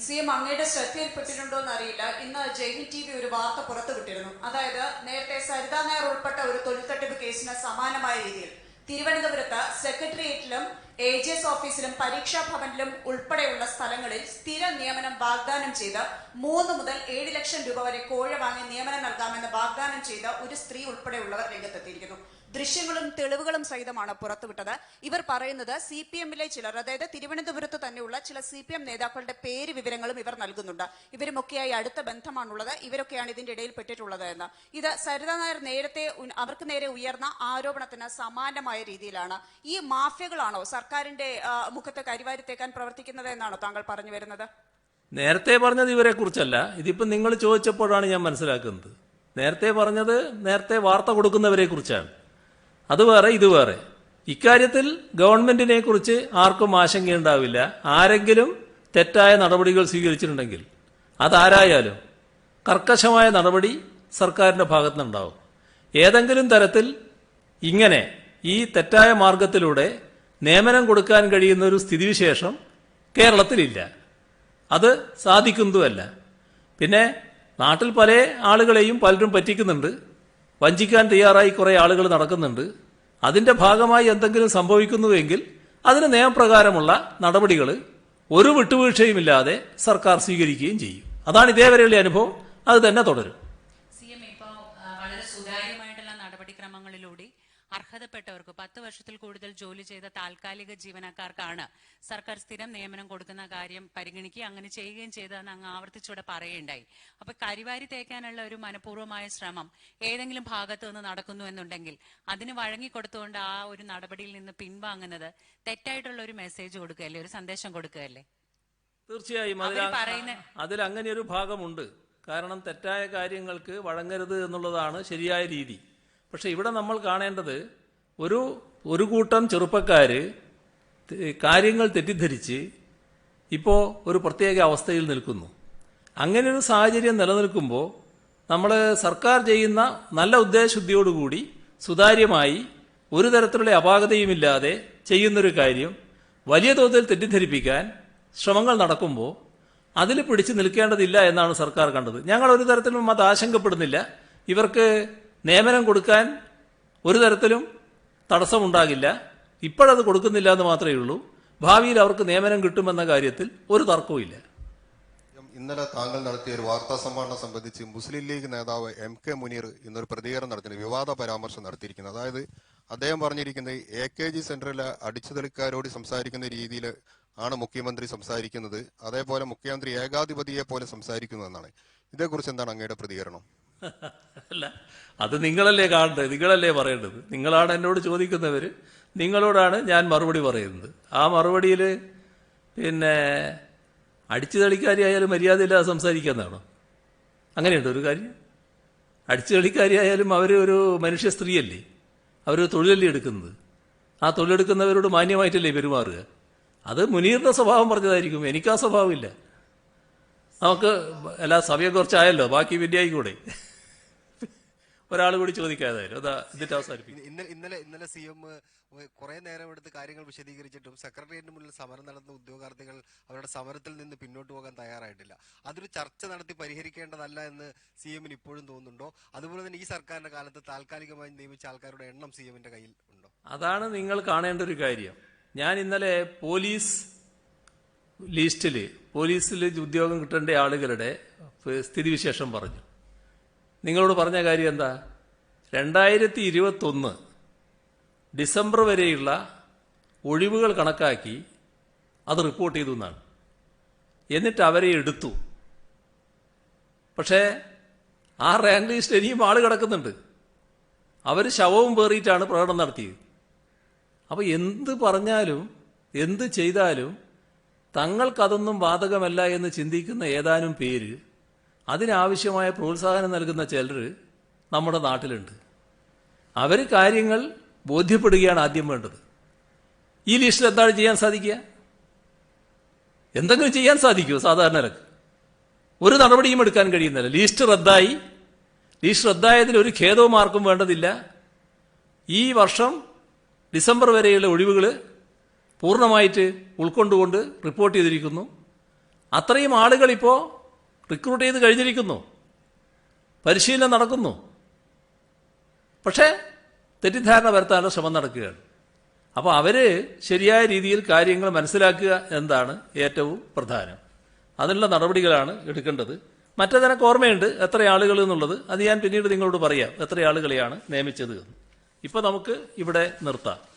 Speaker 3: സിഎം അങ്ങയുടെ ശ്രദ്ധയിൽപ്പെട്ടിട്ടുണ്ടോ എന്നറിയില്ല, ഇന്ന് ജയ്ഹിന്ദ് TV ഒരു വാർത്ത പുറത്തുവിട്ടിരുന്നു. അതായത് നേരത്തെ സരിതാ നായർ ഉൾപ്പെട്ട ഒരു തൊഴിൽ തട്ടിപ്പ് കേസിന് സമാനമായ രീതിയിൽ തിരുവനന്തപുരത്ത് സെക്രട്ടേറിയറ്റിലും AGS ഓഫീസിലും പരീക്ഷാ ഭവനിലും ഉൾപ്പെടെയുള്ള സ്ഥലങ്ങളിൽ സ്ഥിര നിയമനം വാഗ്ദാനം ചെയ്ത് 3 മുതൽ 7 ലക്ഷം രൂപ വരെ കോഴ വാങ്ങി നിയമനം നൽകാമെന്ന് വാഗ്ദാനം ചെയ്ത ഒരു സ്ത്രീ ഉൾപ്പെടെയുള്ളവർ രംഗത്തെത്തിയിരിക്കുന്നു. ദൃശ്യങ്ങളും തെളിവുകളും സഹിതമാണ് പുറത്തുവിട്ടത്. ഇവർ പറയുന്നത് CPM-ലെ ചിലർ, അതായത് തിരുവനന്തപുരത്ത് തന്നെയുള്ള ചില CPM നേതാക്കളുടെ പേര് വിവരങ്ങളും ഇവർ നൽകുന്നുണ്ട്. ഇവരുമൊക്കെയായി അടുത്ത ബന്ധമാണുള്ളത്, ഇവരൊക്കെയാണ് ഇതിന്റെ ഇടയിൽ പെട്ടിട്ടുള്ളത് എന്ന്. ഇത് സരിതാ നായർ നേരത്തെ അവർക്ക് നേരെ ഉയർന്ന ആരോപണത്തിന് സമാനമായ രീതിയിലാണ്. ഈ മാഫിയകളാണോ സർക്കാരിന്റെ മുഖത്ത് കരിവാരി തേക്കാൻ പ്രവർത്തിക്കുന്നത് എന്നാണോ താങ്കൾ പറഞ്ഞു വരുന്നത്?
Speaker 1: നേരത്തെ പറഞ്ഞത് ഇവരെ കുറിച്ചല്ല, ഇതിപ്പം നിങ്ങൾ ചോദിച്ചപ്പോഴാണ് ഞാൻ മനസ്സിലാക്കുന്നത്. നേരത്തെ പറഞ്ഞത് നേരത്തെ വാർത്ത കൊടുക്കുന്നവരെ കുറിച്ചാണ്. അത് വേറെ ഇത് വേറെ. ഇക്കാര്യത്തിൽ ഗവൺമെന്റിനെ കുറിച്ച് ആർക്കും ആശങ്കയുണ്ടാവില്ല. ആരെങ്കിലും തെറ്റായ നടപടികൾ സ്വീകരിച്ചിട്ടുണ്ടെങ്കിൽ അതാരായാലും കർക്കശമായ നടപടി സർക്കാരിന്റെ ഭാഗത്തുനിന്നുണ്ടാവും. ഏതെങ്കിലും തരത്തിൽ ഇങ്ങനെ ഈ തെറ്റായ മാർഗത്തിലൂടെ നിയമനം കൊടുക്കാൻ കഴിയുന്ന ഒരു സ്ഥിതിവിശേഷം കേരളത്തിലില്ല. അത് സാധിക്കുന്നതുമല്ല. പിന്നെ നാട്ടിൽ പല ആളുകളെയും പലരും പറ്റിക്കുന്നുണ്ട്, വഞ്ചിക്കാൻ തയ്യാറായി കുറേ ആളുകൾ നടക്കുന്നുണ്ട്. അതിന്റെ ഭാഗമായി എന്തെങ്കിലും സംഭവിക്കുന്നുവെങ്കിൽ അതിന് നിയമപ്രകാരമുള്ള നടപടികൾ ഒരു വിട്ടുവീഴ്ചയുമില്ലാതെ സർക്കാർ സ്വീകരിക്കുകയും ചെയ്യും. അതാണ് ഇതേവരെയുള്ള അനുഭവം, അത് തന്നെ തുടരും.
Speaker 4: സിഎം, ഇപ്പോൾ വളരെ സുതാര്യമായിട്ടുള്ള നടപടിക്രമങ്ങളിലൂടെ അർഹതപ്പെട്ടവർക്ക് 10 വർഷത്തിൽ കൂടുതൽ ജോലി ചെയ്ത താൽക്കാലിക ജീവനക്കാർക്കാണ് സർക്കാർ സ്ഥിരം നിയമനം കൊടുക്കുന്ന കാര്യം പരിഗണിക്കുക, അങ്ങനെ ചെയ്യുകയും ചെയ്തതെന്ന് അങ്ങ് ആവർത്തിച്ചൂടെ പറയുകയുണ്ടായി. അപ്പൊ കരിവാരി തേക്കാനുള്ള ഒരു മനഃപൂർവ്വമായ ശ്രമം ഏതെങ്കിലും ഭാഗത്തു നിന്ന് നടക്കുന്നു എന്നുണ്ടെങ്കിൽ അതിന് വഴങ്ങിക്കൊടുത്തുകൊണ്ട് ആ ഒരു നടപടിയിൽ നിന്ന് പിൻവാങ്ങുന്നത് തെറ്റായിട്ടുള്ള ഒരു മെസ്സേജ് കൊടുക്കുകയല്ലേ, ഒരു സന്ദേശം കൊടുക്കുകയല്ലേ?
Speaker 1: തീർച്ചയായും അതിൽ അങ്ങനെ ഒരു ഭാഗമുണ്ട്. കാരണം തെറ്റായ കാര്യങ്ങൾക്ക് വഴങ്ങരുത് എന്നുള്ളതാണ് ശരിയായ രീതി. പക്ഷെ ഇവിടെ നമ്മൾ കാണേണ്ടത് ഒരു കൂട്ടം ചെറുപ്പക്കാര് കാര്യങ്ങൾ തെറ്റിദ്ധരിച്ച് ഇപ്പോൾ ഒരു പ്രത്യേക അവസ്ഥയിൽ നിൽക്കുന്നു. അങ്ങനെ ഒരു സാഹചര്യം നിലനിൽക്കുമ്പോൾ നമ്മൾ സർക്കാർ ചെയ്യുന്ന നല്ല ഉദ്ദേശശുദ്ധിയോടുകൂടി സുതാര്യമായി ഒരു തരത്തിലുള്ള അപാകതയുമില്ലാതെ ചെയ്യുന്നൊരു കാര്യം വലിയ തോതിൽ തെറ്റിദ്ധരിപ്പിക്കാൻ ശ്രമങ്ങൾ നടക്കുമ്പോൾ അതിൽ പിടിച്ചു നിൽക്കേണ്ടതില്ല എന്നാണ് സർക്കാർ കണ്ടത്. ഞങ്ങൾ ഒരു തരത്തിലും അത് ആശങ്കപ്പെടുന്നില്ല. ഇവർക്ക് നിയമനം കൊടുക്കാൻ ഒരു തരത്തിലും തടസ്സമുണ്ടാകില്ല. ഇപ്പോഴത് കൊടുക്കുന്നില്ല എന്ന് മാത്രമേ ഉള്ളൂ. ഭാവിയിൽ അവർക്ക് നിയമനം കിട്ടുമെന്ന കാര്യത്തിൽ ഒരു തർക്കവുമില്ല.
Speaker 5: ഇന്നലെ താങ്കൾ നടത്തിയ ഒരു വാർത്താ സമ്മേളനം സംബന്ധിച്ച് മുസ്ലിം ലീഗ് നേതാവ് MK മുനീർ ഇന്നൊരു പ്രതികരണം നടത്തിയത് വിവാദ പരാമർശം നടത്തിയിരിക്കുന്നത്. അതായത് അദ്ദേഹം പറഞ്ഞിരിക്കുന്നത് AKG സെന്ററിലെ അടിച്ചുതെളിക്കാരോട് സംസാരിക്കുന്ന രീതിയിൽ ആണ് മുഖ്യമന്ത്രി സംസാരിക്കുന്നത്, അതേപോലെ മുഖ്യമന്ത്രി ഏകാധിപതിയെ പോലെ സംസാരിക്കുന്നു എന്നാണ്. ഇതേക്കുറിച്ച് എന്താണ് അങ്ങയുടെ പ്രതികരണം?
Speaker 1: അല്ല, അത് നിങ്ങളല്ലേ കാണേണ്ടത്, നിങ്ങളല്ലേ പറയേണ്ടത്. നിങ്ങളാണ് എന്നോട് ചോദിക്കുന്നവർ, നിങ്ങളോടാണ് ഞാൻ മറുപടി പറയുന്നത്. ആ മറുപടിയിൽ പിന്നെ അടിച്ചു തെളിക്കാരിയായാലും മര്യാദയില്ലാതെ സംസാരിക്കാന്നാണോ? അങ്ങനെയുണ്ട് ഒരു കാര്യം? അടിച്ചു തെളിക്കാരിയായാലും അവർ ഒരു മനുഷ്യ സ്ത്രീയല്ലേ, അവർ തൊഴിലല്ലേ എടുക്കുന്നത്. ആ തൊഴിലെടുക്കുന്നവരോട് മാന്യമായിട്ടല്ലേ പെരുമാറുക. അത് മുനീറിന്റെ സ്വഭാവം പറഞ്ഞതായിരിക്കും, എനിക്ക് ആ സ്വഭാവമില്ല. നമുക്ക് എല്ലാ സമയം കുറച്ചായല്ലോ, ബാക്കി വിദ്യായിക്കൂടെ ഒരാൾ കൂടി ചോദിക്കാതായാലും അതാ ഇതിട്ട് അവസാനിപ്പിക്കും.
Speaker 6: ഇന്നലെ CM കുറെ നേരം എടുത്ത് കാര്യങ്ങൾ വിശദീകരിച്ചിട്ടും സെക്രട്ടേറിയറ്റിന് മുന്നിൽ സമരം നടത്തുന്ന ഉദ്യോഗാർത്ഥികൾ അവരുടെ സമരത്തിൽ നിന്ന് പിന്നോട്ട് പോകാൻ തയ്യാറായിട്ടില്ല. അതൊരു ചർച്ച നടത്തി പരിഹരിക്കേണ്ടതല്ല എന്ന് CM-ന് ഇപ്പോഴും തോന്നുന്നുണ്ടോ? അതുപോലെ തന്നെ ഈ സർക്കാരിന്റെ കാലത്ത് താൽക്കാലികമായി നിയമിച്ച ആൾക്കാരുടെ എണ്ണം CM-ന്റെ കയ്യിൽ ഉണ്ടോ?
Speaker 1: അതാണ് നിങ്ങൾ കാണേണ്ട ഒരു കാര്യം. ഞാൻ ഇന്നലെ പോലീസ് ലിസ്റ്റില് പോലീസിൽ ഉദ്യോഗം കിട്ടേണ്ട ആളുകളുടെ സ്ഥിതിവിശേഷം പറഞ്ഞു. നിങ്ങളോട് പറഞ്ഞ കാര്യം എന്താ? 2021 ഡിസംബർ വരെയുള്ള ഒഴിവുകൾ കണക്കാക്കി അത് റിപ്പോർട്ട് ചെയ്തു എന്നാണ്. എന്നിട്ട് അവരെ എടുത്തു. പക്ഷേ ആ റാങ്ക് ലിസ്റ്റ് ഇനിയും ആള് കിടക്കുന്നുണ്ട്. അവർ ശവവും പേറിയിട്ടാണ് പ്രകടനം നടത്തിയത്. അപ്പോൾ എന്ത് പറഞ്ഞാലും എന്ത് ചെയ്താലും തങ്ങൾക്കതൊന്നും ബാധകമല്ല എന്ന് ചിന്തിക്കുന്ന ഏതാനും പേര്, അതിനാവശ്യമായ പ്രോത്സാഹനം നൽകുന്ന ചിലർ നമ്മുടെ നാട്ടിലുണ്ട്. അവർ കാര്യങ്ങൾ ബോധ്യപ്പെടുകയാണ് ആദ്യം വേണ്ടത്. ഈ ലിസ്റ്റിൽ എന്താണ് ചെയ്യാൻ സാധിക്കുക? എന്തെങ്കിലും ചെയ്യാൻ സാധിക്കുമോ? സാധാരണ ഒരു നടപടിയും എടുക്കാൻ കഴിയുന്നില്ല. ലിസ്റ്റ് റദ്ദായി, ഈ ശ്രദ്ധായതിൽ ഒരു ഖേദവും ആർക്കും വേണ്ടതില്ല. ഈ വർഷം ഡിസംബർ വരെയുള്ള ഒഴിവുകൾ പൂർണ്ണമായിട്ട് ഉൾക്കൊണ്ടുകൊണ്ട് റിപ്പോർട്ട് ചെയ്തിരിക്കുന്നു. അത്രയും ആളുകൾ ഇപ്പോൾ റിക്രൂട്ട് ചെയ്ത് കഴിഞ്ഞിരിക്കുന്നു, പരിശീലനം നടക്കുന്നു. പക്ഷേ തെറ്റിദ്ധാരണ വരുത്താനുള്ള ശ്രമം നടക്കുകയാണ്. അപ്പോൾ അവർ ശരിയായ രീതിയിൽ കാര്യങ്ങൾ മനസ്സിലാക്കുക എന്നതാണ് ഏറ്റവും പ്രധാനം. അതിനുള്ള നടപടികളാണ് എടുക്കേണ്ടത്. മറ്റേതിനൊക്കെ ഓർമ്മയുണ്ട് എത്ര ആളുകൾ എന്നുള്ളത്. അത് ഞാൻ പിന്നീട് നിങ്ങളോട് പറയാം എത്ര ആളുകളെയാണ് നിയമിച്ചത് എന്ന്. ഇപ്പോൾ നമുക്ക് ഇവിടെ നിർത്താം.